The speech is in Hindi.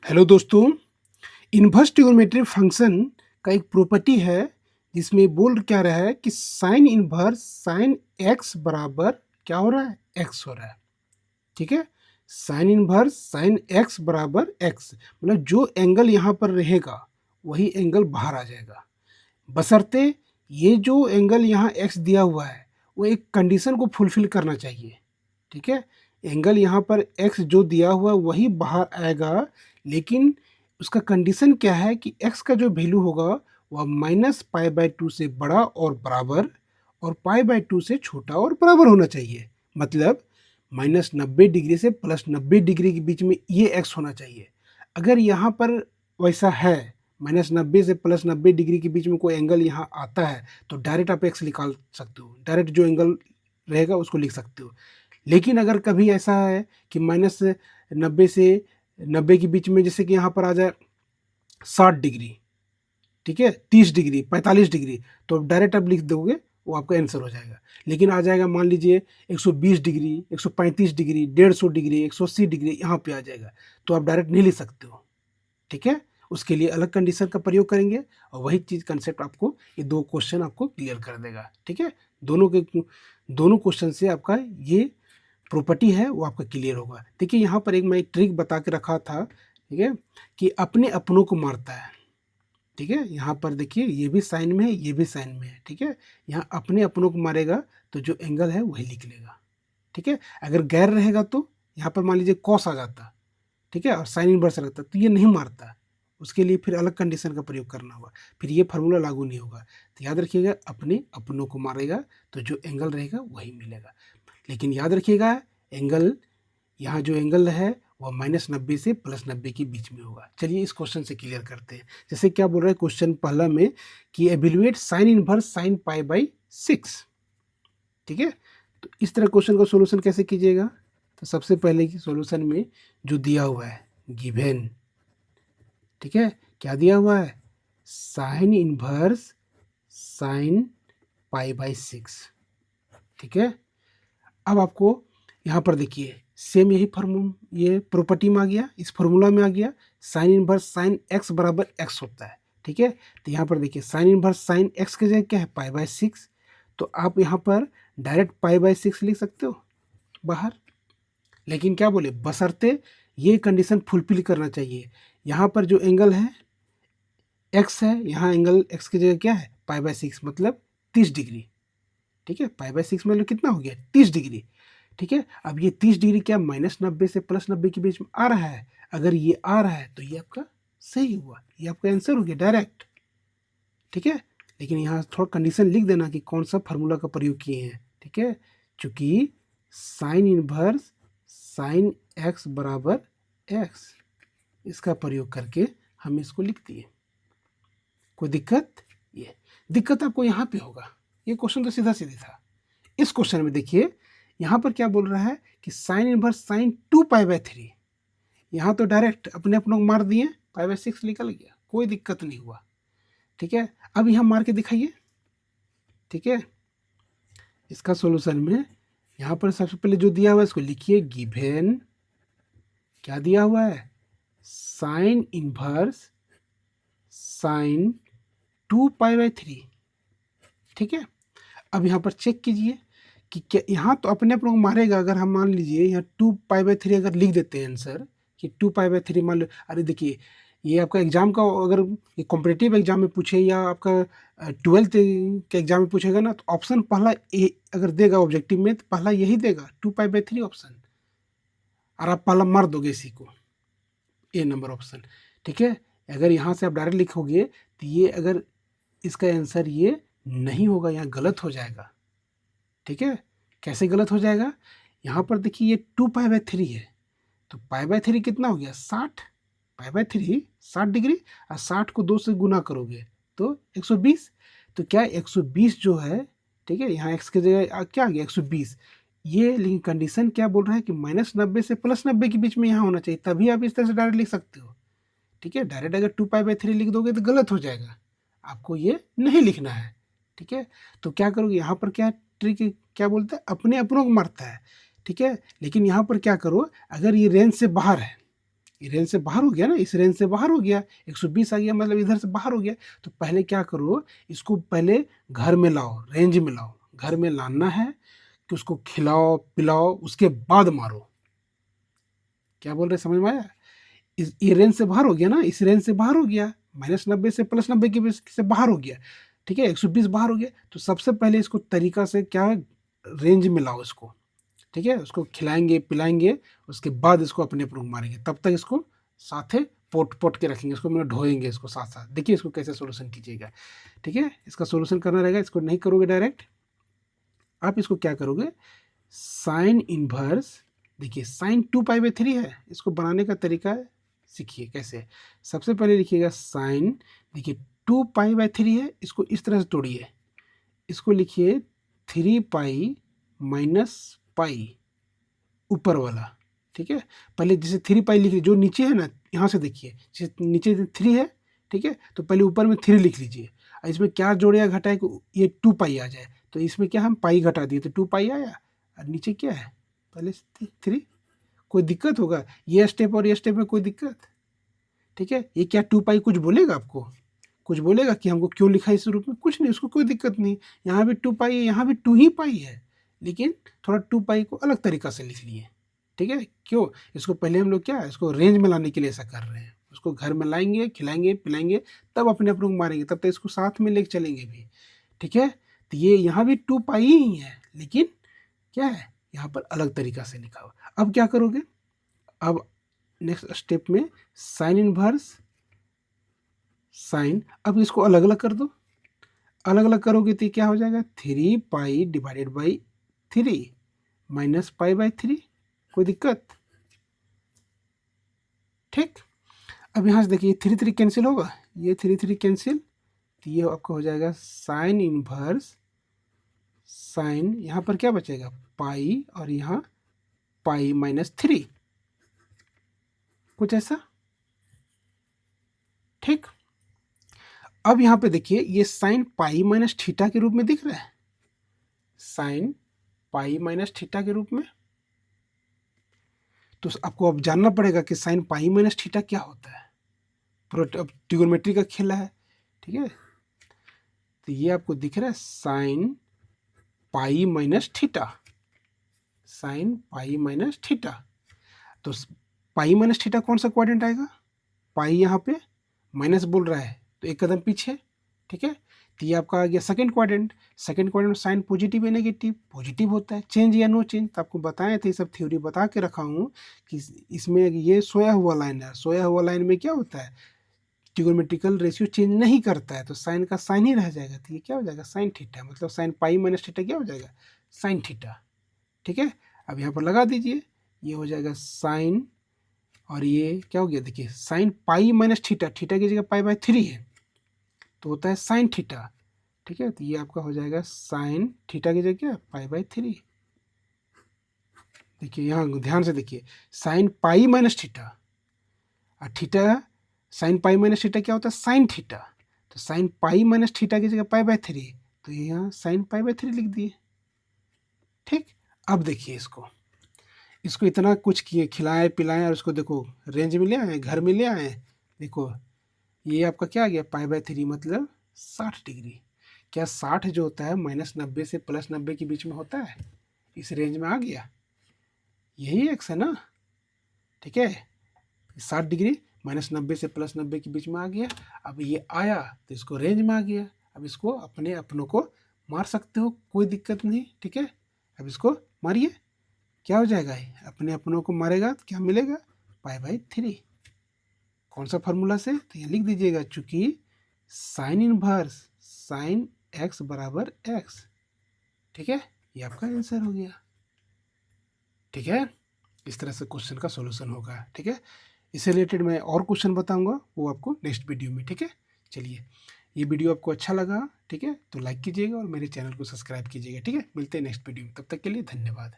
हेलो दोस्तों। इन्वर्स ट्रिग्नोमेट्री फंक्शन का एक प्रॉपर्टी है जिसमें बोल क्या रहा है कि साइन इन्वर्स साइन एक्स बराबर क्या हो रहा है, एक्स हो रहा है। ठीक है, साइन इन्वर्स साइन एक्स बराबर एक्स, मतलब जो एंगल यहाँ पर रहेगा वही एंगल बाहर आ जाएगा, बशर्ते ये जो एंगल यहाँ एक्स दिया हुआ है वो एक कंडीशन को फुलफिल करना चाहिए। ठीक है, एंगल यहाँ पर एक्स जो दिया हुआ है वही बाहर आएगा, लेकिन उसका कंडीशन क्या है कि एक्स का जो वैल्यू होगा वह -π/2 से बड़ा और बराबर और π/2 से छोटा और बराबर होना चाहिए। मतलब -90 डिग्री से +90 डिग्री के बीच में ये एक्स होना चाहिए। अगर यहाँ पर वैसा है, -90 से +90 डिग्री के बीच में कोई एंगल यहाँ आता है तो डायरेक्ट आप एक्स निकाल सकते हो, डायरेक्ट जो एंगल रहेगा उसको लिख सकते हो। लेकिन अगर कभी ऐसा है कि -90 से 90 के बीच में, जैसे कि यहाँ पर आ जाए 60 डिग्री, ठीक है, 30 डिग्री, 45 डिग्री, तो डायरेक्ट आप लिख दोगे वो आपका आंसर हो जाएगा। लेकिन आ जाएगा मान लीजिए 120 डिग्री, 135 डिग्री, 150 डिग्री, 180 डिग्री, यहाँ पे आ जाएगा तो आप डायरेक्ट नहीं लिख सकते हो। ठीक है, उसके लिए अलग कंडीशन का प्रयोग करेंगे और वही चीज़ कंसेप्ट आपको ये दो क्वेश्चन आपको क्लियर कर देगा। ठीक है, दोनों क्वेश्चन से आपका ये प्रॉपर्टी है वो आपका क्लियर होगा। देखिए यहाँ पर एक मैं एक ट्रिक बता के रखा था, ठीक है, कि अपने अपनों को मारता है। ठीक है, यहाँ पर देखिए ये भी साइन में है, ये भी साइन में है। ठीक है, यहाँ अपने अपनों को मारेगा तो जो एंगल है वही लिख लेगा। ठीक है, अगर गैर रहेगा तो यहाँ पर मान लीजिए कॉस आ जाता, ठीक है, और साइन इनवर्स रहता तो ये नहीं मारता, उसके लिए फिर अलग कंडीशन का प्रयोग करना होगा, फिर ये फार्मूला लागू नहीं होगा। तो याद रखिएगा अपने अपनों को मारेगा तो जो एंगल रहेगा वही मिलेगा। लेकिन याद रखिएगा एंगल, यहाँ जो एंगल है वह -90 से +90 के बीच में होगा। चलिए इस क्वेश्चन से क्लियर करते हैं। जैसे क्या बोल रहा है क्वेश्चन पहला में कि एवेल्युएट साइन इनवर्स साइन π/6। ठीक है, तो इस तरह क्वेश्चन का सॉल्यूशन कैसे कीजिएगा? तो सबसे पहले की सॉल्यूशन में जो दिया हुआ है गिवन, ठीक है, क्या दिया हुआ है, साइन इनवर्स साइन π/6। ठीक है, अब आपको यहाँ पर देखिए सेम यही फार्मूला ये प्रॉपर्टी में आ गया, इस फार्मूला में आ गया, साइन इनवर्स साइन एक्स बराबर एक्स होता है। ठीक है, तो यहाँ पर देखिए साइन इनवर्स साइन एक्स की जगह क्या है, π/6, तो आप यहाँ पर डायरेक्ट π/6 लिख सकते हो बाहर। लेकिन क्या बोले, बशर्ते ये कंडीशन फुलफिल करना चाहिए। यहाँ पर जो एंगल है एक्स है, यहाँ एंगल एक्स की जगह क्या है, π/6 मतलब 30 डिग्री। ठीक है, π/6 मतलब कितना हो गया, 30 डिग्री। ठीक है, अब ये 30 डिग्री क्या -90 से +90 के बीच में आ रहा है, अगर ये आ रहा है तो ये आपका सही हुआ, ये आपका आंसर हो गया डायरेक्ट। ठीक है, लेकिन यहाँ थोड़ा कंडीशन लिख देना कि कौन सा फार्मूला का प्रयोग किए हैं। ठीक है, चूंकि साइन इनवर्स साइन एक्स बराबर एक्स, इसका प्रयोग करके हम इसको लिख दिए। कोई दिक्कत? ये दिक्कत आपको यहाँ पे होगा, ये क्वेश्चन तो सीधा सीधा था। इस क्वेश्चन में देखिए यहाँ पर क्या बोल रहा है कि साइन इनवर्स साइन 2π/3, यहाँ तो डायरेक्ट अपने अपनों को मार दिए, π/6 निकल गया, कोई दिक्कत नहीं हुआ। ठीक है, अब यहाँ मार के दिखाइए। ठीक है, इसका सॉल्यूशन में यहाँ पर सबसे पहले जो दिया हुआ है इसको लिखिए, गिवन क्या दिया हुआ है, साइन इनवर्स साइन 2π/3। ठीक है, अब यहाँ पर चेक कीजिए कि क्या यहाँ तो अपने आप लोग मारेगा। अगर हम मान लीजिए यहाँ 2π/3 अगर लिख देते हैं आंसर कि 2π/3 मान लो, अरे देखिए ये आपका एग्जाम का, अगर ये कॉम्पिटिटिव एग्जाम में पूछे या आपका 12th के एग्जाम में पूछेगा ना, तो ऑप्शन पहला ए अगर देगा ऑब्जेक्टिव में तो पहला यही देगा 2π/3 ऑप्शन, और आप पहला मार दोगे इसी को, ए नंबर ऑप्शन। ठीक है, अगर यहाँ से आप डायरेक्ट लिखोगे तो ये अगर इसका आंसर ये नहीं होगा, यहाँ गलत हो जाएगा। ठीक है, कैसे गलत हो जाएगा, यहाँ पर देखिए ये 2π/3 है, तो π/3 कितना हो गया, 60, π/3 60 डिग्री, और 60 को 2 से गुना करोगे तो 120। तो क्या 120 जो है, ठीक है, यहाँ x की जगह क्या आ गया 120। ये लेकिन कंडीशन क्या बोल रहा है कि -90 से +90 के बीच में यहाँ होना चाहिए, तभी आप इस तरह से डायरेक्ट लिख सकते हो। ठीक है, डायरेक्ट अगर 2π/3 लिख दोगे तो गलत हो जाएगा, आपको ये नहीं लिखना है। ठीक है, तो क्या करोगे, यहाँ पर क्या ट्रिक क्या बोलते हैं, अपने अपनों को मारता है। ठीक है, लेकिन यहाँ पर क्या करो, अगर ये रेंज से बाहर है, ये रेंज से बाहर हो गया ना, इस रेंज से बाहर हो गया, 120 आ गया मतलब इधर से बाहर हो गया। तो पहले क्या करो, इसको पहले घर में लाओ, रेंज में लाओ, घर में लाना है कि उसको खिलाओ पिलाओ, उसके बाद मारो। क्या बोल रहे, समझ में आया? ये रेंज से बाहर हो गया ना, इस रेंज से बाहर हो गया, -90 से +90 की से बाहर हो गया, ठीक है, 120 बाहर हो गया। तो सबसे पहले इसको तरीका से क्या है, रेंज में लाओ इसको, ठीक है, उसको खिलाएंगे पिलाएंगे, उसके बाद इसको अपने ऊपर मारेंगे। तब तक इसको साथे पोट पोट के रखेंगे, इसको मतलब ढोएंगे इसको साथ साथ। देखिए इसको कैसे सोल्यूशन कीजिएगा, ठीक है। इसका सोल्यूशन करना रहेगा, इसको नहीं करोगे डायरेक्ट, आप इसको क्या करोगे, साइन इनवर्स, देखिए साइन 2π/3 है, इसको बनाने का तरीका है, सीखिए कैसे। सबसे पहले लिखिएगा साइन, देखिए 2π/3 है, इसको इस तरह से तोड़िए, इसको लिखिए 3π - पाई ऊपर वाला, ठीक है। पहले जैसे 3π लिख लीजिए, जो नीचे है ना, यहाँ से देखिए, जैसे नीचे 3 है, ठीक है, तो पहले ऊपर में 3 लिख लीजिए। इसमें क्या जोड़े या घटाए कि ये 2π आ जाए, तो इसमें क्या हम पाई घटा दिए तो 2π आया, और नीचे क्या है, पहले 3। कोई दिक्कत होगा, ये स्टेप और ये स्टेप में कोई दिक्कत, ठीक है। ये क्या 2π कुछ बोलेगा आपको, कुछ बोलेगा कि हमको क्यों लिखा इस रूप में, कुछ नहीं, उसको कोई दिक्कत नहीं। यहाँ भी 2π है, यहाँ भी 2 ही पाई है, लेकिन थोड़ा 2π को अलग तरीका से लिख लिए, ठीक है। क्यों, इसको पहले हम लोग क्या है, इसको रेंज में लाने के लिए ऐसा कर रहे हैं। उसको घर में लाएंगे, खिलाएंगे पिलाएंगे, तब अपने आप लोग मारेंगे, तब तक इसको साथ में लेके चलेंगे भी, ठीक है। तो ये यहाँ भी 2π ही है, लेकिन क्या है, यहाँ पर अलग तरीका से लिखा हुआ। अब क्या करोगे, अब नेक्स्ट स्टेप में साइन इनवर्स साइन, अब इसको अलग अलग कर दो, अलग अलग करोगे तो क्या हो जाएगा, 3π/3 -π/3, कोई दिक्कत, ठीक। अब यहाँ से देखिए 3 कैंसिल होगा, ये 3 कैंसिल, तो ये आपका हो जाएगा साइन इनवर्स साइन, यहाँ पर क्या बचेगा, पाई, और यहाँ पाई -3, कुछ ऐसा, ठीक। अब यहाँ पे देखिए ये साइन पाई -θ के रूप में दिख रहा है, साइन पाई -θ के रूप में। तो आपको अब जानना पड़ेगा कि साइन पाई -θ क्या होता है, अब ट्रिगोनोमेट्री का खेला है, ठीक है। तो ये आपको दिख रहा है साइन पाई -θ, साइन पाई -θ। तो पाई -θ कौन सा क्वाड्रेंट आएगा, पाई यहाँ पे माइनस बोल रहा है तो एक कदम पीछे, ठीक है। तो ये आपका आ गया सेकंड क्वाड्रेंट, सेकंड क्वाड्रेंट में साइन पॉजिटिव या नेगेटिव, पॉजिटिव होता है, चेंज या नो चेंज। तो आपको बताए थे, सब थ्योरी बता के रखा हूँ कि इसमें ये सोया हुआ लाइन है, सोया हुआ लाइन में क्या होता है, ट्रिगोनोमेट्रिकल रेशियो चेंज नहीं करता है, तो साइन का साइन ही रह जाएगा। तो ये क्या हो जाएगा, साइन थीटा, मतलब साइन पाई -θ क्या हो जाएगा, साइन थीटा, ठीक है। अब यहाँ पर लगा दीजिए, ये हो जाएगा साइन, और ये क्या हो गया, देखिए साइन पाई -θ, थीटा की जगह π/3 है, तो होता है साइन थीटा, ठीक है। तो ये आपका हो जाएगा साइन थीटा की जगह π/3। देखिए यहाँ ध्यान से देखिए, साइन पाई -θ और थीटा, साइन पाई -θ क्या होता है, साइन थीटा, तो साइन पाई -θ की जगह π/3, तो ये यहाँ साइन π/3 लिख दिए, ठीक। अब देखिए इसको, इसको इतना कुछ किए, खिलाए पिलाएं, और इसको देखो रेंज में ले आए, घर में ले आए, देखो ये आपका क्या आ गया, π/3 मतलब 60 डिग्री। क्या 60 जो होता है -90 से +90 के बीच में होता है, इस रेंज में आ गया, यही एक्स है ना, ठीक है। 60 डिग्री -90 से +90 के बीच में आ गया। अब ये आया तो इसको रेंज में आ गया, अब इसको अपने अपनों को मार सकते हो, कोई दिक्कत नहीं, ठीक है। अब इसको मारिए, क्या हो जाएगा, अपने अपनों को मारेगा तो क्या मिलेगा, π/3। कौन सा फार्मूला से, तो ये लिख दीजिएगा, चूंकि साइन इनवर्स साइन x बराबर x, ठीक है, ये आपका आंसर हो गया, ठीक है। इस तरह से क्वेश्चन का सॉल्यूशन होगा, ठीक है। इससे रिलेटेड मैं और क्वेश्चन बताऊंगा, वो आपको नेक्स्ट वीडियो में, ठीक है। चलिए, ये वीडियो आपको अच्छा लगा, ठीक है, तो लाइक कीजिएगा और मेरे चैनल को सब्सक्राइब कीजिएगा, ठीक है। मिलते हैं नेक्स्ट वीडियो में, तब तक के लिए धन्यवाद।